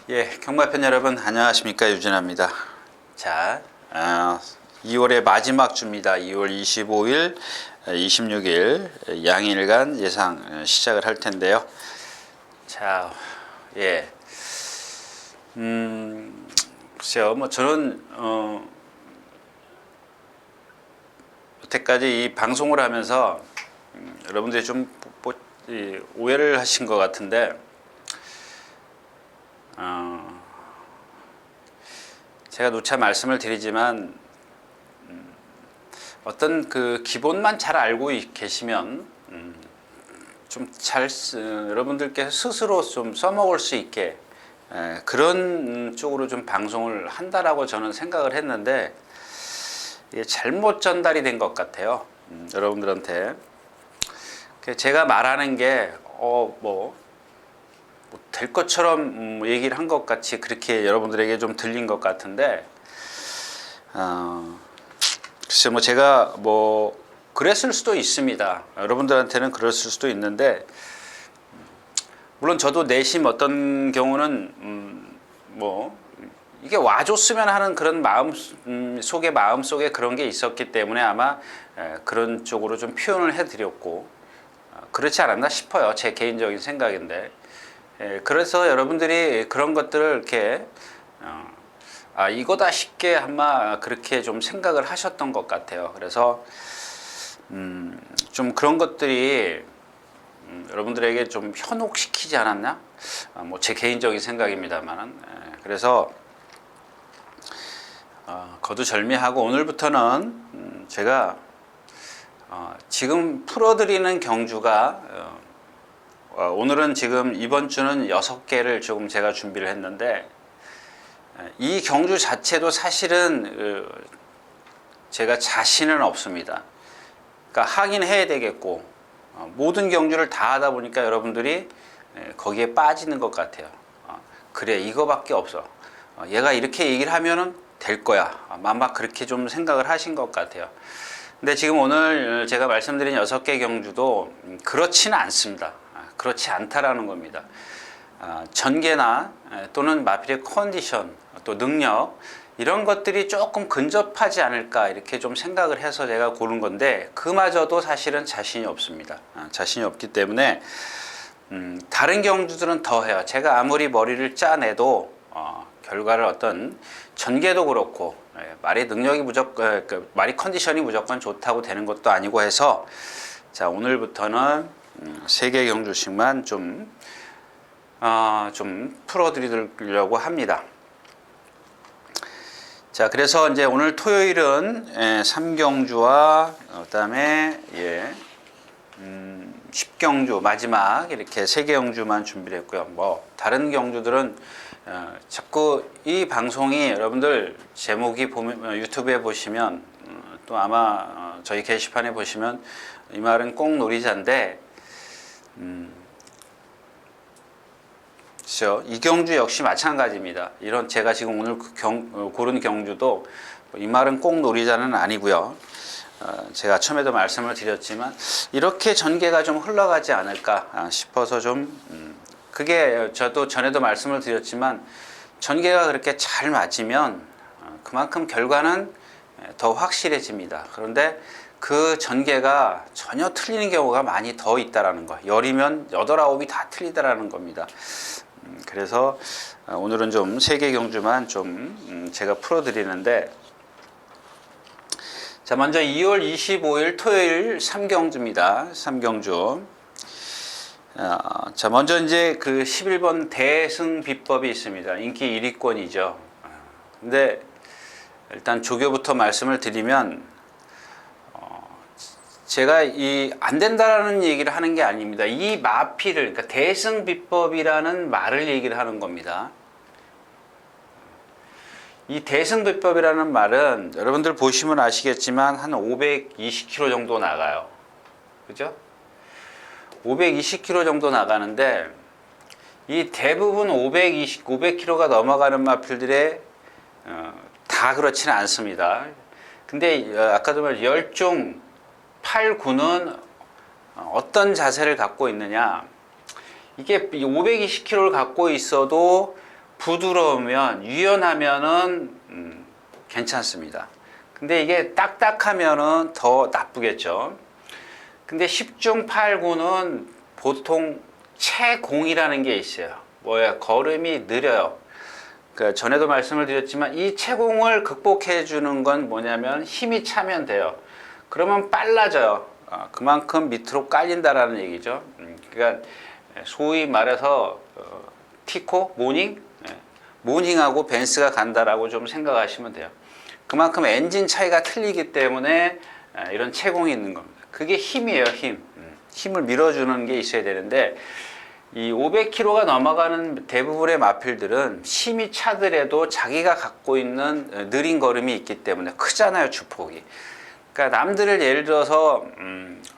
예, 경마편 여러분 안녕하십니까, 유진아입니다. 자, 2월의 마지막 주입니다. 2월 25일, 26일 양일간 예상 시작을 할 텐데요. 자, 예, 글쎄요, 뭐 저는 여태까지 이 방송을 하면서 여러분들이 좀 오해를 하신 것 같은데. 제가 누차 말씀을 드리지만 어떤 그 기본만 잘 알고 계시면 좀 잘 여러분들께서 스스로 좀 써먹을 수 있게 그런 쪽으로 좀 방송을 한다라고 저는 생각을 했는데 이게 잘못 전달이 된 것 같아요. 여러분들한테 제가 말하는 게 될 것처럼 얘기를 한 것 같이 그렇게 여러분들에게 좀 들린 것 같은데, 글쎄 뭐 제가 그랬을 수도 있습니다. 여러분들한테는 그랬을 수도 있는데, 물론 저도 내심 어떤 경우는 이게 와줬으면 하는 그런 마음 속에 그런 게 있었기 때문에 아마 그런 쪽으로 좀 표현을 해드렸고, 그렇지 않았나 싶어요. 제 개인적인 생각인데. 그래서 여러분들이 그런 것들을 이렇게 이거다 쉽게 아마 그렇게 좀 생각을 하셨던 것 같아요. 그래서 좀 그런 것들이 여러분들에게 좀 현혹시키지 않았나? 제 개인적인 생각입니다만은. 그래서 거두절미하고 오늘부터는 제가 지금 풀어드리는 경주가 오늘은 지금 이번 주는 6개를 조금 제가 준비를 했는데, 이 경주 자체도 사실은 제가 자신은 없습니다. 그러니까 하긴 해야 되겠고, 모든 경주를 다 하다 보니까 여러분들이 거기에 빠지는 것 같아요. 그래, 이거밖에 없어. 얘가 이렇게 얘기를 하면은 될 거야. 아마 그렇게 좀 생각을 하신 것 같아요. 근데 지금 오늘 제가 말씀드린 6개 경주도 그렇지는 않습니다. 그렇지 않다라는 겁니다. 전개나 또는 마필의 컨디션, 또 능력, 이런 것들이 조금 근접하지 않을까 이렇게 좀 생각을 해서 제가 고른 건데, 그마저도 사실은 자신이 없습니다. 자신이 없기 때문에 다른 경주들은 더해요. 제가 아무리 머리를 짜내도 결과를 어떤 전개도 그렇고 말의 능력이 말이 컨디션이 무조건 좋다고 되는 것도 아니고 해서, 자, 오늘부터는 3개 경주씩만 좀 풀어드리려고 합니다. 자, 그래서 이제 오늘 토요일은 3경주와 그다음에 10경주 마지막 이렇게 3개 경주만 준비를 했고요. 다른 경주들은 자꾸 이 방송이 여러분들 제목이 보면 유튜브에 보시면 또 아마 저희 게시판에 보시면 이 말은 꼭 놀이자인데, 그렇죠. 이 경주 역시 마찬가지입니다. 이런 제가 지금 오늘 고른 경주도 이 말은 꼭 놀이자는 아니고요. 제가 처음에도 말씀을 드렸지만 이렇게 전개가 좀 흘러가지 않을까 싶어서 그게 저도 전에도 말씀을 드렸지만 전개가 그렇게 잘 맞으면 그만큼 결과는 더 확실해집니다. 그런데 그 전개가 전혀 틀리는 경우가 많이 더 있다라는 거. 10이면 8, 9이 다 틀리다라는 겁니다. 그래서 오늘은 좀 3개 경주만 좀 제가 풀어드리는데, 자, 먼저 2월 25일 토요일 3경주입니다. 3경주. 자, 먼저 이제 그 11번 대승 비법이 있습니다. 인기 1위권이죠. 근데 일단 조교부터 말씀을 드리면, 제가 안 된다라는 얘기를 하는 게 아닙니다. 이 마피를, 그러니까 대승 비법이라는 말을 얘기를 하는 겁니다. 이 대승 비법이라는 말은 여러분들 보시면 아시겠지만 한 520km 정도 나가요. 그죠? 520km 정도 나가는데, 이 대부분 500km가 넘어가는 마필들의 다 그렇지는 않습니다. 근데 아까도 말한 10중 8, 9는 어떤 자세를 갖고 있느냐, 이게 520km를 갖고 있어도 부드러우면 유연하면은 괜찮습니다. 근데 이게 딱딱하면은 더 나쁘겠죠. 근데 10중 8구는 보통 채공이라는 게 있어요. 뭐야? 걸음이 느려요. 그러니까 전에도 말씀을 드렸지만 이 채공을 극복해 주는 건 뭐냐면 힘이 차면 돼요. 그러면 빨라져요. 그만큼 밑으로 깔린다라는 얘기죠. 그러니까 소위 말해서 티코, 모닝, 모닝하고 벤츠가 간다라고 좀 생각하시면 돼요. 그만큼 엔진 차이가 틀리기 때문에 이런 채공이 있는 겁니다. 그게 힘이에요, 힘. 힘을 밀어주는 게 있어야 되는데 이 500km가 넘어가는 대부분의 마필들은 힘이 차더라도 자기가 갖고 있는 느린 걸음이 있기 때문에 크잖아요, 주폭이. 그러니까 남들을 예를 들어서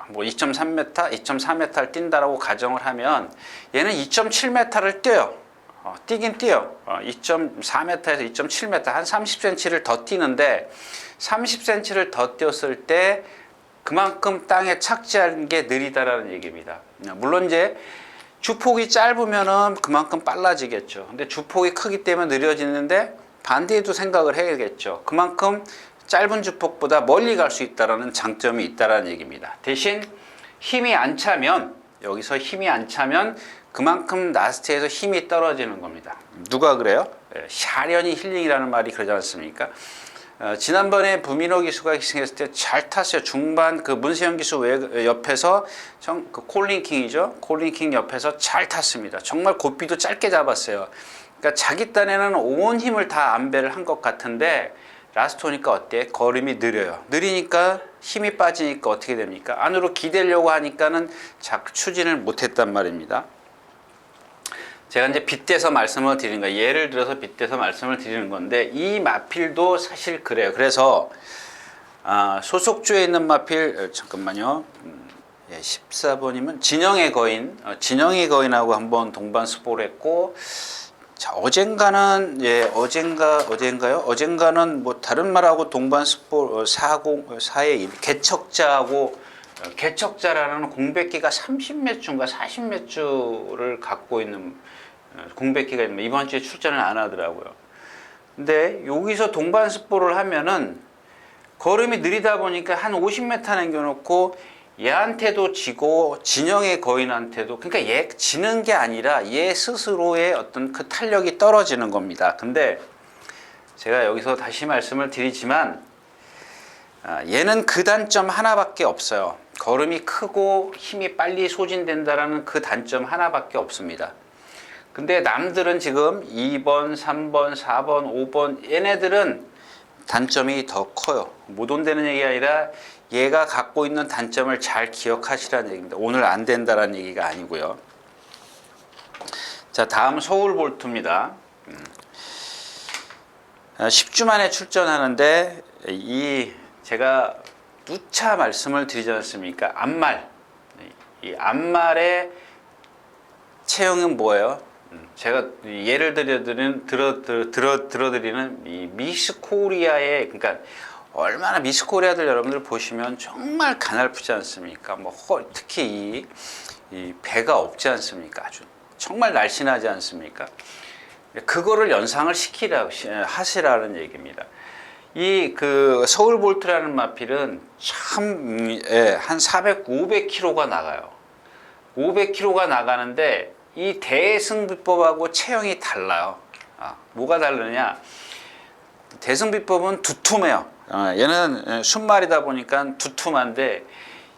뭐 2.3m, 2.4m를 뛴다라고 가정을 하면 얘는 2.7m를 뛰어요. 뛰긴 뛰어. 2.4m에서 2.7m 한 30cm를 더 뛰는데 30cm를 더 뛰었을 때 그만큼 땅에 착지하는 게 느리다라는 얘기입니다. 물론 이제 주폭이 짧으면은 그만큼 빨라지겠죠. 근데 주폭이 크기 때문에 느려지는데 반대에도 생각을 해야겠죠. 그만큼 짧은 주폭보다 멀리 갈 수 있다는 장점이 있다는 얘기입니다. 대신 힘이 안 차면 여기서 힘이 안 차면 그만큼 라스트에서 힘이 떨어지는 겁니다. 누가 그래요? 샤련이 힐링이라는 말이 그러지 않습니까? 지난번에 부민호 기수가 기승했을 때 잘 탔어요. 중반 그 문세영 기수 옆에서 그 콜린킹이죠. 콜린킹 옆에서 잘 탔습니다. 정말 고삐도 짧게 잡았어요. 그러니까 자기 딴에는 온 힘을 다 안배를 한 것 같은데 라스트 오니까 어때? 걸음이 느려요. 느리니까 힘이 빠지니까 어떻게 됩니까? 안으로 기대려고 하니까는 추진을 못했단 말입니다. 제가 이제 빗대서 말씀을 드리는 거예요. 예를 들어서 빗대서 말씀을 드리는 건데 이 마필도 사실 그래요. 그래서 소속주에 있는 마필 잠깐만요. 14번이면 진영의 거인, 진영의 거인하고 한번 동반 스포를 했고, 자 어젠가는 어젠가요? 어젠가는 뭐 다른 말하고 동반 스포 4의 1 개척자라는 공백기가 30몇 주인가 40몇 주를 갖고 있는 공백기가 있는데 이번 주에 출전을 안 하더라고요. 근데 여기서 동반 스포를 하면은 걸음이 느리다 보니까 한 50m 남겨놓고 얘한테도 지고 진영의 거인한테도, 그러니까 얘 지는 게 아니라 얘 스스로의 어떤 그 탄력이 떨어지는 겁니다. 근데 제가 여기서 다시 말씀을 드리지만 얘는 그 단점 하나밖에 없어요. 걸음이 크고 힘이 빨리 소진된다라는 그 단점 하나밖에 없습니다. 근데 남들은 지금 2번, 3번, 4번, 5번 얘네들은 단점이 더 커요. 못 온다는 얘기 아니라 얘가 갖고 있는 단점을 잘 기억하시라는 얘기입니다. 오늘 안 된다라는 얘기가 아니고요. 자, 다음 서울볼트입니다. 10주 만에 출전하는데 제가 누차 말씀을 드리지 않습니까? 앞말. 이 앞말의 체형은 뭐예요? 제가 예를 들어드리는 이 미스 코리아의, 그러니까 얼마나 미스 코리아들 여러분들 보시면 정말 가냘프지 않습니까? 뭐 특히 이 배가 없지 않습니까? 아주 정말 날씬하지 않습니까? 그거를 연상을 하시라는 얘기입니다. 이 그 서울볼트라는 마필은 참 한 500km가 나가요. 500km가 나가는데 이 대승비법하고 체형이 달라요. 뭐가 다르냐? 대승비법은 두툼해요. 얘는 순말이다 보니까 두툼한데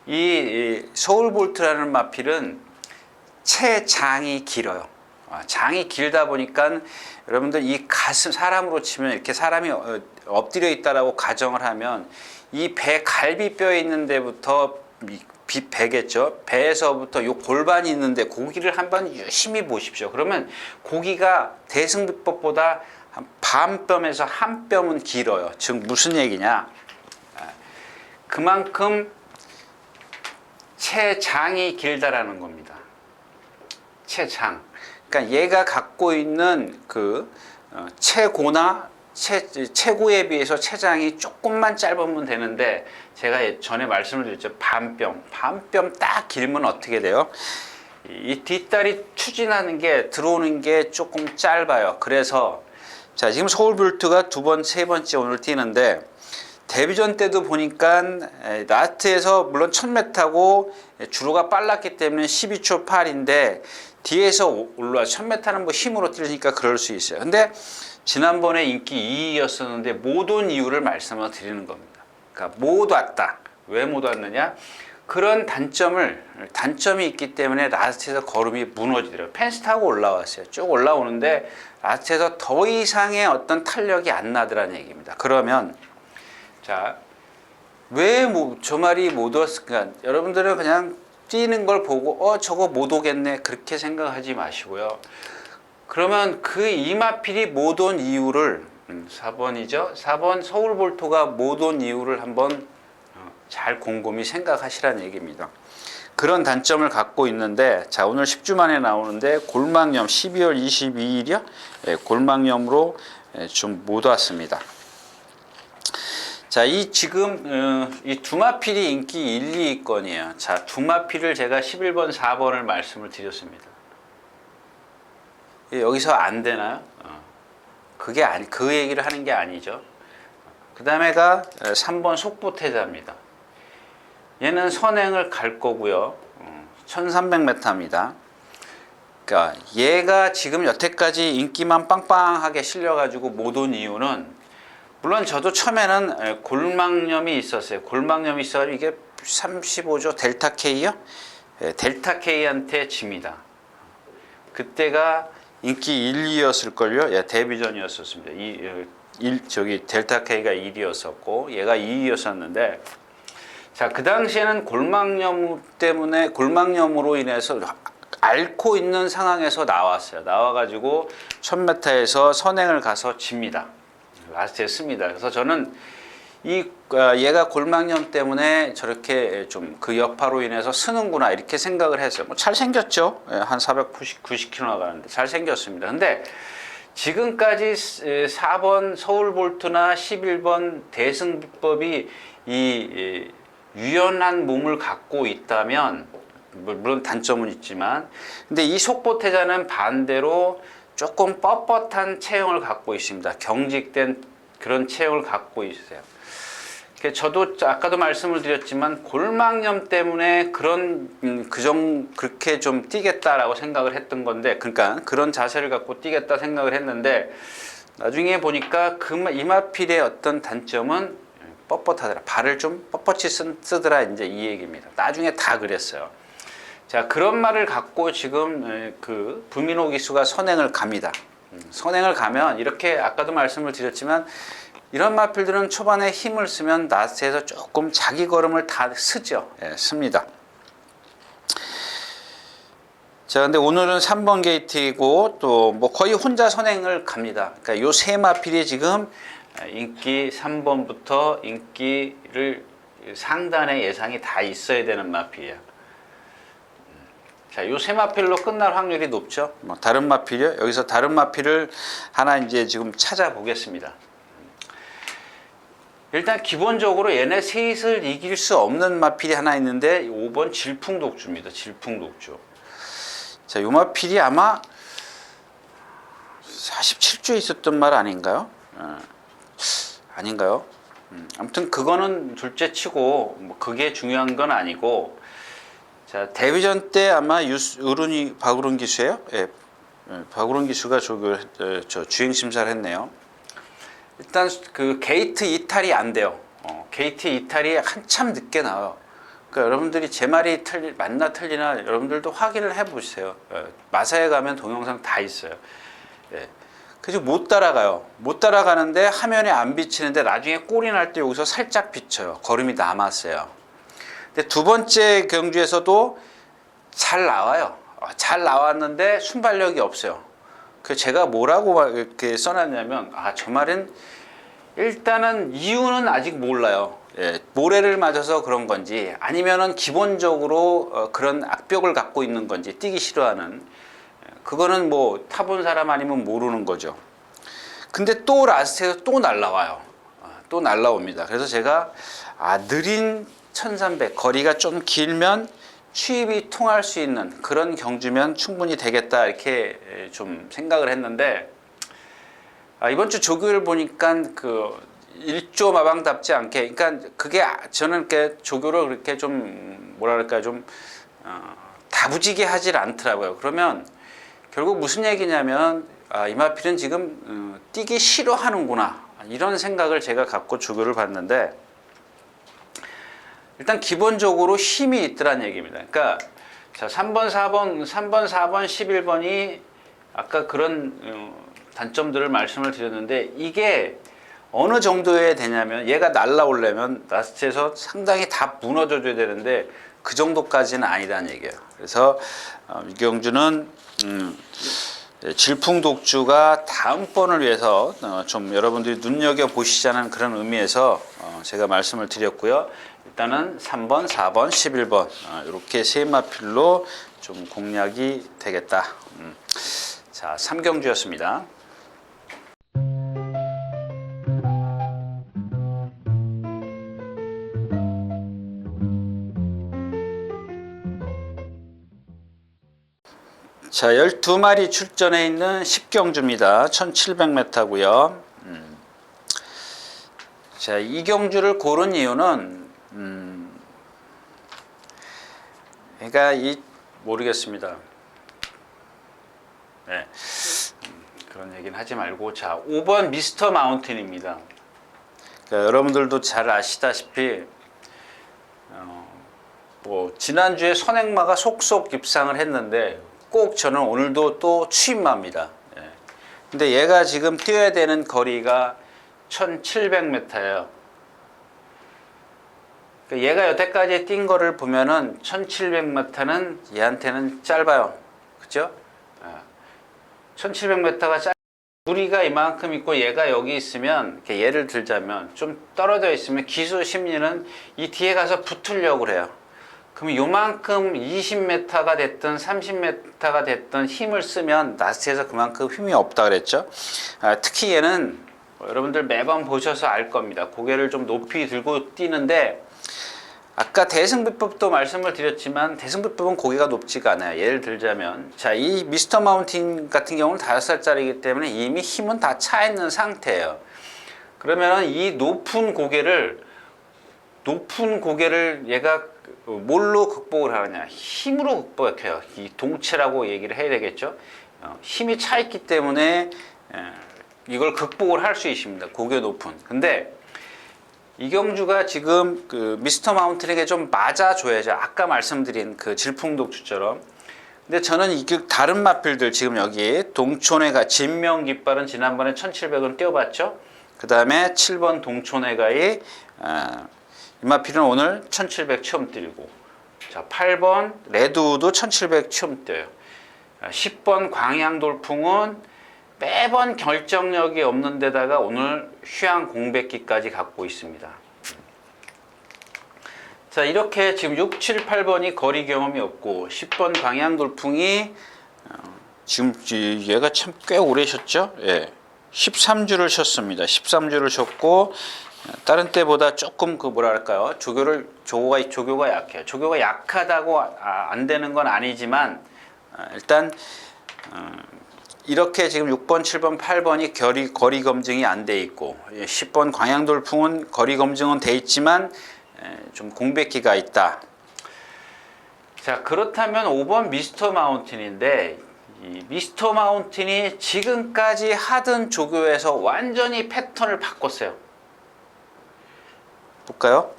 이 서울볼트라는 마필은 체장이 길어요. 장이 길다 보니까 여러분들 이 가슴, 사람으로 치면 이렇게 사람이 엎드려 있다라고 가정을 하면 이 배 갈비뼈에 있는 데부터 배겠죠. 배에서부터 요 골반이 있는데 고기를 한번 유심히 보십시오. 그러면 고기가 대승비법보다 한 반 뼘에서 한 뼘은 길어요. 즉 무슨 얘기냐? 그만큼 체장이 길다라는 겁니다. 체장. 그러니까 얘가 갖고 있는 그 체고나 체구에 비해서 체장이 조금만 짧으면 되는데, 제가 전에 말씀을 드렸죠. 반뼘 딱 길면 어떻게 돼요? 이 뒷다리 추진하는 게 들어오는 게 조금 짧아요. 그래서 자 지금 서울볼트가 두 번, 세 번째 오늘 뛰는데 데뷔전 때도 보니까 라스트에서 물론 1000m고 주로가 빨랐기 때문에 12초 8인데 뒤에서 올라와 1000m는 뭐 힘으로 뛰니까 그럴 수 있어요. 근데 지난번에 인기 2위였었는데 못 온 이유를 말씀을 드리는 겁니다. 그러니까 못 왔다. 왜 못 왔느냐? 그런 단점이 있기 때문에 라스트에서 걸음이 무너지더라고요. 펜스 타고 올라왔어요. 쭉 올라오는데 라스트에서 더 이상의 어떤 탄력이 안 나더라는 얘기입니다. 그러면 자, 왜 저 말이 못 왔을까? 여러분들은 그냥 뛰는 걸 보고 저거 못 오겠네 그렇게 생각하지 마시고요. 그러면 그 이마필이 못 온 이유를 4번이죠. 4번 서울볼토가 못 온 이유를 한번 잘 곰곰이 생각하시라는 얘기입니다. 그런 단점을 갖고 있는데 자 오늘 10주 만에 나오는데 골막염 12월 22일이요. 골막염으로 좀 못 왔습니다. 자, 이 지금 이 두마필이 인기 1, 2위권이에요. 자, 두마필을 제가 11번, 4번을 말씀을 드렸습니다. 여기서 안 되나요? 그게 그 얘기를 하는 게 아니죠. 그 다음에가 3번 속보태자입니다. 얘는 선행을 갈 거고요. 1300m입니다. 그러니까 얘가 지금 여태까지 인기만 빵빵하게 실려가지고 못 온 이유는 물론 저도 처음에는 골막염이 있었어요. 골막염이 있어서 이게 35조 델타 K요? 델타 K한테 집니다. 그때가 인기 1, 2였을걸요? 데뷔전이었었습니다. 저기 델타 K가 1위였었고 얘가 2위였었는데 자, 그 당시에는 골막염으로 인해서 앓고 있는 상황에서 나왔어요. 나와가지고 1000m에서 선행을 가서 집니다. 라스트에 씁니다. 그래서 저는 얘가 골막염 때문에 저렇게 좀 그 여파로 인해서 쓰는구나 이렇게 생각을 했어요. 뭐 잘생겼죠. 한 490km 나가는데 잘생겼습니다. 근데 지금까지 4번 서울볼트나 11번 대승비법이 이 유연한 몸을 갖고 있다면 물론 단점은 있지만 근데 이 속보태자는 반대로 조금 뻣뻣한 체형을 갖고 있습니다. 경직된 그런 체형을 갖고 있어요. 저도 아까도 말씀을 드렸지만 골막염 때문에 그렇게 좀 뛰겠다라고 생각을 했던 건데 그러니까 그런 자세를 갖고 뛰겠다 생각을 했는데 나중에 보니까 이마필의 어떤 단점은 뻣뻣하더라. 발을 좀 뻣뻣이 쓰더라 이제 이 얘기입니다. 나중에 다 그랬어요. 자, 그런 말을 갖고 지금 그 부민호 기수가 선행을 갑니다. 선행을 가면 이렇게 아까도 말씀을 드렸지만 이런 마필들은 초반에 힘을 쓰면 라스트에서 조금 자기 걸음을 다 쓰죠. 씁니다. 자, 근데 오늘은 3번 게이트이고 또 뭐 거의 혼자 선행을 갑니다. 그러니까 요 세 마필이 지금 인기 3번부터 인기를 상단에 예상이 다 있어야 되는 마필이에요. 자, 요 세 마필로 끝날 확률이 높죠. 뭐 다른 마필이요. 여기서 다른 마필을 하나 이제 지금 찾아보겠습니다. 일단 기본적으로 얘네 셋을 이길 수 없는 마필이 하나 있는데 5번 질풍독주입니다. 질풍독주. 자, 요 마필이 아마 47조에 있었던 말 아닌가요? 아닌가요? 아무튼 그거는 둘째 치고 뭐 그게 중요한 건 아니고 자, 데뷔전 때 아마 박우른 기수예요. 박우른 기수가 저 주행 심사를 했네요. 일단 그 게이트 이탈이 안 돼요. 게이트 이탈이 한참 늦게 나와요. 그러니까 여러분들이 제 말이 맞나 틀리나 여러분들도 확인을 해보세요. 마사에 가면 동영상 다 있어요. 그래서 못 따라가요. 못 따라가는데 화면에 안 비치는데 나중에 골이 날 때 여기서 살짝 비쳐요. 걸음이 남았어요. 근데 두 번째 경주에서도 잘 나와요. 잘 나왔는데 순발력이 없어요. 그 제가 뭐라고 이렇게 써놨냐면 저 말은 일단은 이유는 아직 몰라요. 모래를 맞아서 그런 건지 아니면은 기본적으로 그런 악벽을 갖고 있는 건지 뛰기 싫어하는 그거는 뭐 타본 사람 아니면 모르는 거죠. 근데 또 라스트에서 또 날라와요. 또 날라옵니다. 그래서 제가 느린 1300 거리가 좀 길면 취입이 통할 수 있는 그런 경주면 충분히 되겠다 이렇게 좀 생각을 했는데, 이번 주 조교를 보니까 그 일조 마방답지 않게, 그러니까 그게 저는 이렇게 조교를 그렇게 좀 뭐랄까 좀 다부지게 하질 않더라고요. 그러면 결국 무슨 얘기냐면 이마필은 지금 뛰기 싫어하는구나 이런 생각을 제가 갖고 조교를 봤는데, 일단 기본적으로 힘이 있더란 얘기입니다. 그러니까 자 3번, 4번, 11번이 아까 그런 단점들을 말씀을 드렸는데, 이게 어느 정도에 되냐면 얘가 날라오려면 라스트에서 상당히 다 무너져줘야 되는데 그 정도까지는 아니라는 얘기예요. 그래서 유경주는 질풍독주가 다음번을 위해서 좀 여러분들이 눈여겨보시자는 그런 의미에서 제가 말씀을 드렸고요. 일단은 3번, 4번, 11번 이렇게 세 마필로 좀 공략이 되겠다. 자, 3경주였습니다. 자, 12마리 출전해 있는 10경주입니다. 1700m고요. 자, 이 경주를 고른 이유는 그러니까 모르겠습니다. 네. 그런 얘기는 하지 말고, 자, 5번 미스터 마운틴입니다. 그러니까 여러분들도 잘 아시다시피 뭐 지난주에 선행마가 속속 입상을 했는데 꼭 저는 오늘도 또 취임마입니다. 예. 근데 얘가 지금 뛰어야 되는 거리가 1700m예요. 그러니까 얘가 여태까지 뛴 거를 보면은 1700m는 얘한테는 짧아요. 그죠? 1700m가 무리가 이만큼 있고 얘가 여기 있으면, 이렇게 예를 들자면 좀 떨어져 있으면 기수 심리는 이 뒤에 가서 붙으려고 그래요. 그럼 요만큼 20m가 됐든 30m가 됐든 힘을 쓰면 라스트에서 그만큼 힘이 없다 그랬죠. 특히 얘는 여러분들 매번 보셔서 알 겁니다. 고개를 좀 높이 들고 뛰는데, 아까 대승비법도 말씀을 드렸지만 대승비법은 고개가 높지가 않아요. 예를 들자면, 자, 이 미스터 마운틴 같은 경우는 5살짜리이기 때문에 이미 힘은 다 차 있는 상태예요. 그러면 이 높은 고개를 얘가 뭘로 극복을 하느냐? 힘으로 극복해요. 이 동체라고 얘기를 해야 되겠죠. 힘이 차 있기 때문에 이걸 극복을 할 수 있습니다. 고개 높은. 근데 이경주가 지금 그 미스터 마운틴에게 좀 맞아줘야죠. 아까 말씀드린 그 질풍독주처럼. 근데 저는 다른 마필들 지금 여기 동촌해가 진명깃발은 지난번에 1700은 뛰어봤죠. 그 다음에 7번 동촌해가의 이 마필은 오늘 1700 처음 뛰고, 자 8번 레드우도 1700 처음 뛰어요. 10번 광양돌풍은 매번 결정력이 없는 데다가 오늘 휴양 공백기까지 갖고 있습니다. 자, 이렇게 지금 6, 7, 8번이 거리 경험이 없고 10번 광양돌풍이 지금 얘가 참 꽤 오래 쉬었죠. 예. 13주를 쉬었습니다. 13주를 쉬었고, 다른 때보다 조금 뭐랄까요, 조교가 약해요. 조교가 약하다고 안 되는 건 아니지만 일단 이렇게 지금 6번, 7번, 8번이 거리 검증이 안 돼 있고, 10번 광양돌풍은 거리 검증은 돼 있지만 좀 공백기가 있다. 자, 그렇다면 5번 미스터 마운틴인데, 이 미스터 마운틴이 지금까지 하던 조교에서 완전히 패턴을 바꿨어요. 볼까요?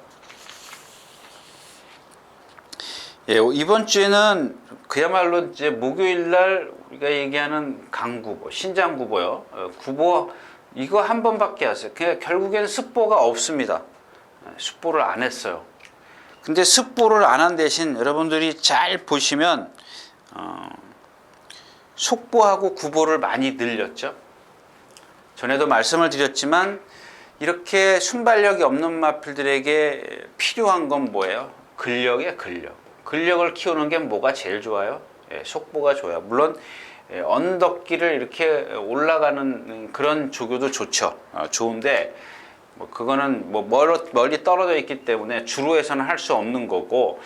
예, 이번 주에는 그야말로 이제 목요일 날 우리가 얘기하는 강구보, 신장구보요. 구보 이거 한 번밖에 안 했어요. 그냥 결국엔 습보가 없습니다. 습보를 안 했어요. 근데 습보를 안 한 대신 여러분들이 잘 보시면 속보하고 구보를 많이 늘렸죠. 전에도 말씀을 드렸지만 이렇게 순발력이 없는 마필들에게 필요한 건 뭐예요? 근력이에요, 근력. 근력을 키우는 게 뭐가 제일 좋아요? 예, 속보가 좋아요. 물론 언덕길을 이렇게 올라가는 그런 조교도 좋죠. 좋은데 그거는 멀리 떨어져 있기 때문에 주로에서는 할 수 없는 거고,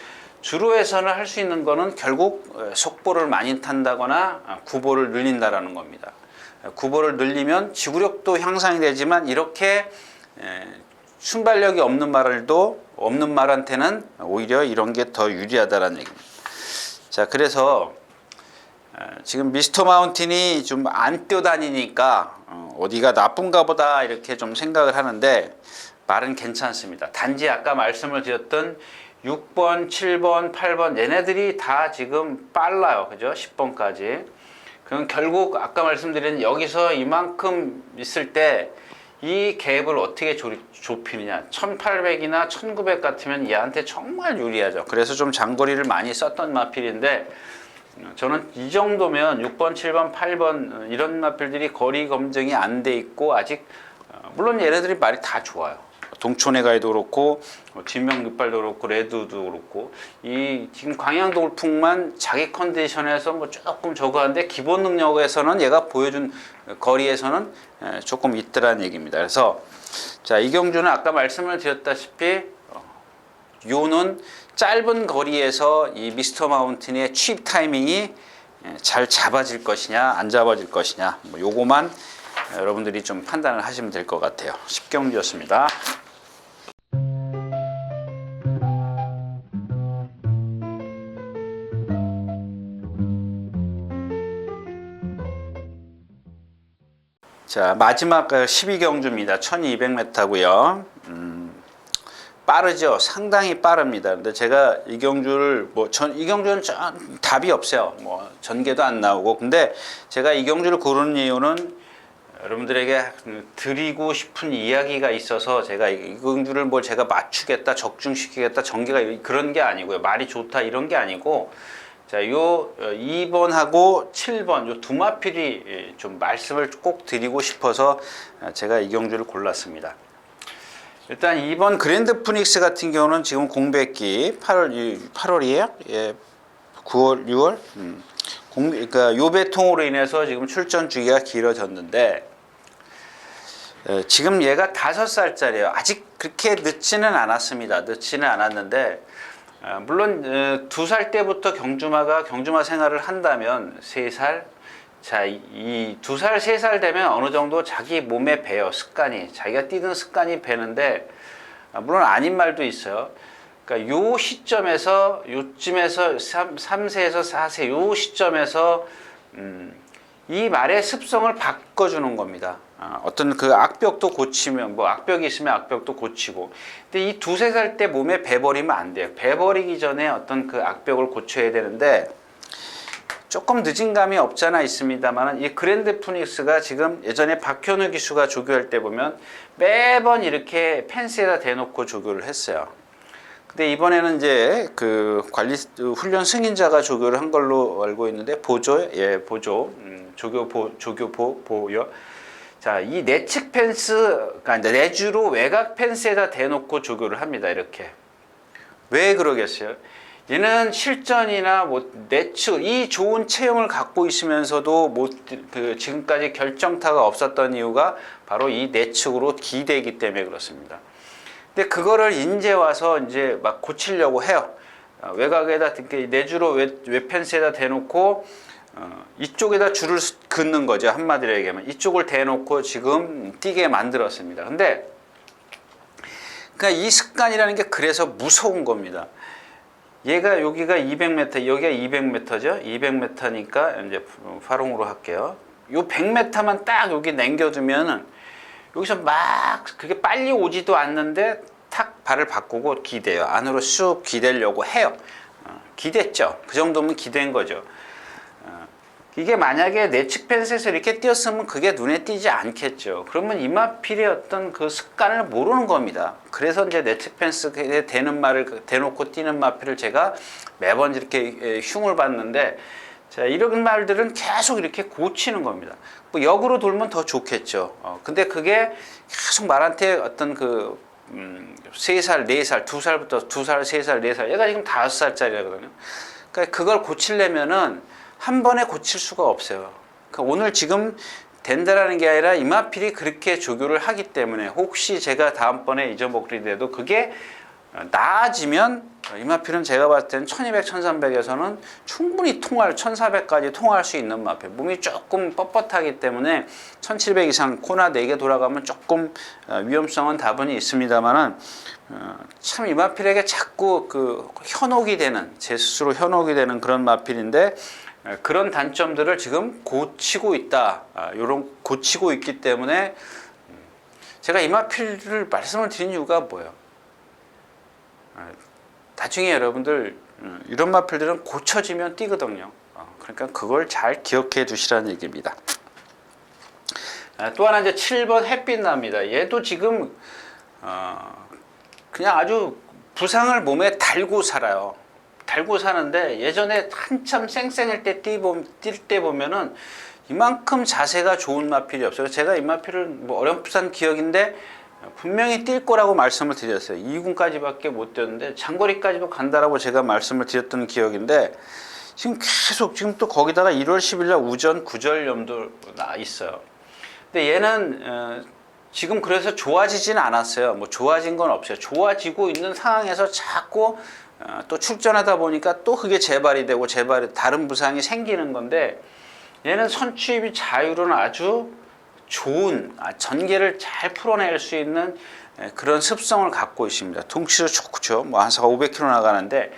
주로 해서는 할 수 있는 거는 결국 속보를 많이 탄다거나 구보를 늘린다라는 겁니다. 구보를 늘리면 지구력도 향상이 되지만 이렇게 순발력이 없는 말한테는 오히려 이런 게 더 유리하다라는 얘기입니다. 자, 그래서 지금 미스터 마운틴이 좀 안 뛰어다니니까 어디가 나쁜가 보다 이렇게 좀 생각을 하는데 말은 괜찮습니다. 단지 아까 말씀을 드렸던 6번, 7번, 8번 얘네들이 다 지금 빨라요. 그죠? 10번까지. 그럼 결국 아까 말씀드린 여기서 이만큼 있을 때 이 갭을 어떻게 좁히느냐. 1800이나 1900 같으면 얘한테 정말 유리하죠. 그래서 좀 장거리를 많이 썼던 마필인데 저는 이 정도면 6번, 7번, 8번 이런 마필들이 거리 검증이 안 돼 있고 아직 물론 얘네들이 말이 다 좋아요. 동촌해가이도 그렇고 진명육발도 그렇고 레드도 그렇고 이 지금 광양돌풍만 자기 컨디션에서 뭐 조금 저거 하는데 기본 능력에서는 얘가 보여준 거리에서는 조금 있더라는 얘기입니다. 그래서 자, 이경주는 아까 말씀을 드렸다시피 요는 짧은 거리에서 이 미스터 마운틴의 취입 타이밍이 잘 잡아질 것이냐 안 잡아질 것이냐 뭐 요거만 여러분들이 좀 판단을 하시면 될 것 같아요. 10경주였습니다. 자, 마지막 12경주입니다. 1200m고요. 빠르죠. 상당히 빠릅니다. 근데 제가 이 경주를 이 경주는 답이 없어요. 뭐 전개도 안 나오고. 근데 제가 이 경주를 고르는 이유는 여러분들에게 드리고 싶은 이야기가 있어서 제가 이 경주를 뭘 제가 맞추겠다, 적중시키겠다, 전개가 그런 게 아니고요. 말이 좋다 이런 게 아니고 자, 요 2번하고 7번 요 두 마필이 좀 말씀을 꼭 드리고 싶어서 제가 이 경주를 골랐습니다. 일단 2번 그랜드 푸닉스 같은 경우는 지금 공백기 8월이에요? 예. 9월, 6월? 그러니까 요 배통으로 인해서 지금 출전 주기가 길어졌는데 지금 얘가 5살짜리예요. 아직 그렇게 늦지는 않았습니다. 늦지는 않았는데 물론 2살 때부터 경주마 생활을 한다면 3살 자, 이 2살, 3살 되면 어느 정도 자기 몸에 배요. 습관이. 자기가 뛰는 습관이 배는데 물론 아닌 말도 있어요. 그러니까 요 시점에서 요쯤에서 3세에서 4세 요 시점에서 이 말의 습성을 바꿔주는 겁니다. 어떤 그 악벽도 고치면 뭐 악벽이 있으면 악벽도 고치고 근데 이 2-3살 때 몸에 배버리면 안 돼요. 배버리기 전에 어떤 그 악벽을 고쳐야 되는데 조금 늦은 감이 없잖아 있습니다만 이 그랜드 푸닉스가 지금 예전에 박현우 기수가 조교할 때 보면 매번 이렇게 펜스에다 대놓고 조교를 했어요. 근데 이번에는 이제 그 훈련 승인자가 조교를 한 걸로 알고 있는데 보조 조교보요. 자, 이 내측 펜스, 그러니까 내주로 외곽 펜스에다 대놓고 조교를 합니다. 이렇게. 왜 그러겠어요? 얘는 실전이나 뭐 내측 이 좋은 체형을 갖고 있으면서도 지금까지 결정타가 없었던 이유가 바로 이 내측으로 기대기 때문에 그렇습니다. 근데 그거를 이제 와서 이제 막 고치려고 해요. 외곽에다 내주로 외펜스에다 대놓고 이쪽에다 줄을 긋는 거죠. 한마디로 얘기하면 이쪽을 대놓고 지금 뛰게 만들었습니다. 근데 그러니까 이 습관이라는 게 그래서 무서운 겁니다. 얘가 여기가 200m, 여기가 200m죠. 200m니까 이제 화롱으로 할게요. 요 100m만 딱 여기 남겨두면은 여기서 막 그게 빨리 오지도 않는데 탁 발을 바꾸고 기대요. 안으로 쑥 기대려고 해요. 기댔죠. 그 정도면 기댄 거죠. 이게 만약에 내측 펜스에서 이렇게 뛰었으면 그게 눈에 띄지 않겠죠. 그러면 이마필의 어떤 그 습관을 모르는 겁니다. 그래서 이제 내측 펜스에 대는 말을 대놓고 뛰는 마필을 제가 매번 이렇게 흉을 봤는데 자, 이런 말들은 계속 이렇게 고치는 겁니다. 뭐 역으로 돌면 더 좋겠죠. 근데 그게 계속 말한테 어떤 그 3살, 4살, 2살부터 2살, 3살, 4살 얘가 지금 5살짜리거든요. 그러니까 그걸 고치려면은 한 번에 고칠 수가 없어요. 그러니까 오늘 지금 된다라는 게 아니라 이마필이 그렇게 조교를 하기 때문에 혹시 제가 다음번에 잊어먹으리더라도 그게 나아지면 이마필은 제가 봤을 때는 1200, 1300에서는 충분히 1400까지 통할 수 있는 마필. 몸이 조금 뻣뻣하기 때문에 1700 이상 코나 4개 돌아가면 조금 위험성은 다분히 있습니다만은 참 이마필에게 자꾸 그 현혹이 되는, 제 스스로 현혹이 되는 그런 마필인데, 그런 단점들을 지금 고치고 있다. 고치고 있기 때문에 제가 이마필을 말씀을 드린 이유가 뭐예요? 나중에 여러분들 이런 마필들은 고쳐지면 뛰거든요. 그러니까 그걸 잘 기억해 두시라는 얘기입니다. 또 하나 이제 7번 햇빛납니다. 얘도 지금 그냥 아주 부상을 몸에 달고 살아요. 달고 사는데 예전에 한참 쌩쌩할 때 뛸 때 보면은 이만큼 자세가 좋은 마필이 없어요. 제가 이 마필을 뭐 어렴풋한 기억인데 분명히 뛸 거라고 말씀을 드렸어요. 2군까지밖에 못 뛰었는데 장거리까지도 간다라고 제가 말씀을 드렸던 기억인데, 지금 계속 지금 또 거기다가 1월 10일 날 우전 구절염도 나 있어요. 근데 얘는 지금 그래서 좋아지진 않았어요. 뭐 좋아진 건 없어요. 좋아지고 있는 상황에서 자꾸 또 출전하다 보니까 또 그게 재발이 되고 다른 부상이 생기는 건데, 얘는 선취입이 자유로는 아주 좋은, 전개를 잘 풀어낼 수 있는 그런 습성을 갖고 있습니다. 덩치도 좋죠. 뭐 한사가 500km 나가는데,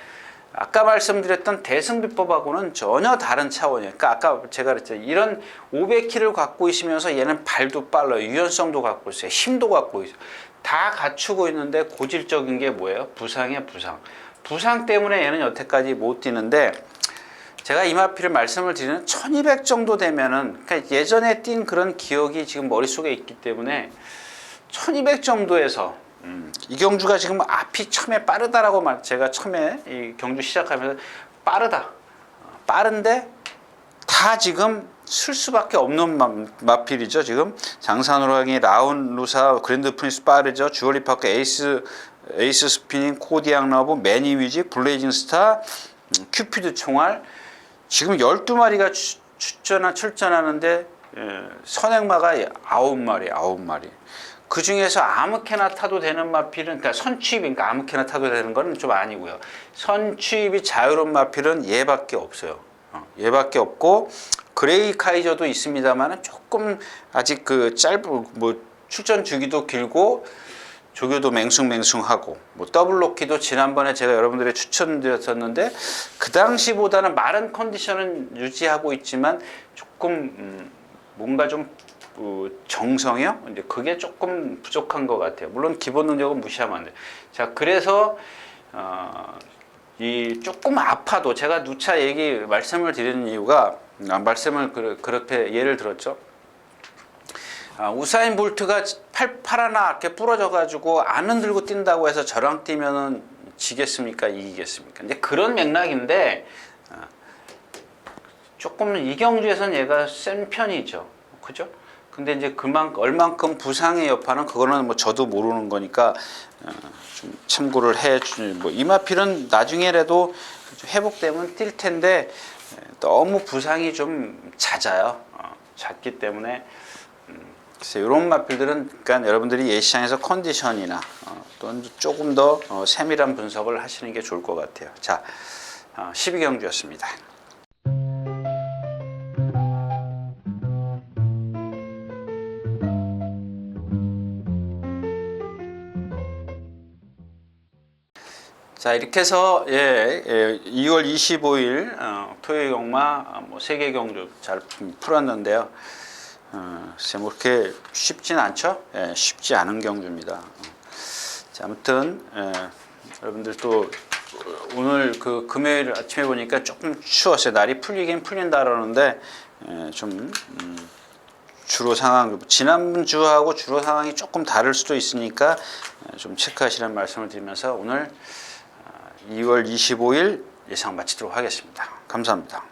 아까 말씀드렸던 대승비법하고는 전혀 다른 차원이에요. 그러니까 아까 제가 그랬죠. 이런 500km를 갖고 있으면서 얘는 발도 빨라요. 유연성도 갖고 있어요. 힘도 갖고 있어요. 다 갖추고 있는데 고질적인 게 뭐예요? 부상이에요, 부상. 부상 때문에 얘는 여태까지 못 뛰는데, 제가 이마필을 말씀을 드리는 1200 정도 되면은, 그러니까 예전에 뛴 그런 기억이 지금 머릿속에 있기 때문에 1200 정도에서 이경주가 지금 앞이 처음에 빠르다라고 제가 처음에 이 경주 시작하면서 빠른데 다 지금 쓸 수밖에 없는 마필이죠. 지금 장산호랑이, 라운루사, 그랜드 프린스 빠르죠. 주얼리파크, 에이스 스피닝, 코디앙 러브, 매니 위지, 블레이징 스타, 큐피드 총알, 지금 12마리가 출전하는데 선행마가 9마리. 그 중에서 아무렇게나 타도 되는 마필은, 그러니까 선취입이니까 아무렇게나 타도 되는 건 좀 아니고요. 선취입이 자유로운 마필은 얘밖에 없어요. 얘밖에 없고, 그레이 카이저도 있습니다만 조금 아직 그 뭐 출전 주기도 길고 조교도 맹숭맹숭하고, 뭐 더블로키도 지난번에 제가 여러분들의 추천드렸었는데 그 당시보다는 마른 컨디션은 유지하고 있지만 조금 뭔가 좀 정성이요? 근데 그게 조금 부족한 것 같아요. 물론 기본 능력은 무시하면 안 돼요. 자, 그래서 이 조금 아파도, 제가 누차 말씀을 드리는 이유가, 그렇게 예를 들었죠. 우사인 볼트가 팔 하나 이렇게 부러져 가지고 안 흔들고 뛴다고 해서 저랑 뛰면은 지겠습니까? 이기겠습니까? 이제 그런 맥락인데, 조금 이경주에서는 얘가 센 편이죠. 그죠? 근데 이제 얼만큼 부상의 여파는 그거는 뭐 저도 모르는 거니까 좀 참고를 해 주니, 뭐 이마필은 나중에라도 회복되면 뛸 텐데 너무 부상이 좀 잦아요. 잦기 때문에 그래서 이런 마필들은, 그러니까 여러분들이 예시장에서 컨디션이나 또는 조금 더 세밀한 분석을 하시는 게 좋을 것 같아요. 자, 12경주였습니다. 자, 이렇게 해서 2월 25일 토요일 경마 뭐 3개 경주 잘 풀었는데요. 글쎄 뭐 그렇게 쉽진 않죠. 쉽지 않은 경주입니다. 자, 아무튼 여러분들 또 오늘 그 금요일 아침에 보니까 조금 추웠어요. 날이 풀리긴 풀린다 그러는데 좀 주로 상황, 지난주하고 주로 상황이 조금 다를 수도 있으니까 좀 체크하시라는 말씀을 드리면서 오늘 2월 25일 예상 마치도록 하겠습니다. 감사합니다.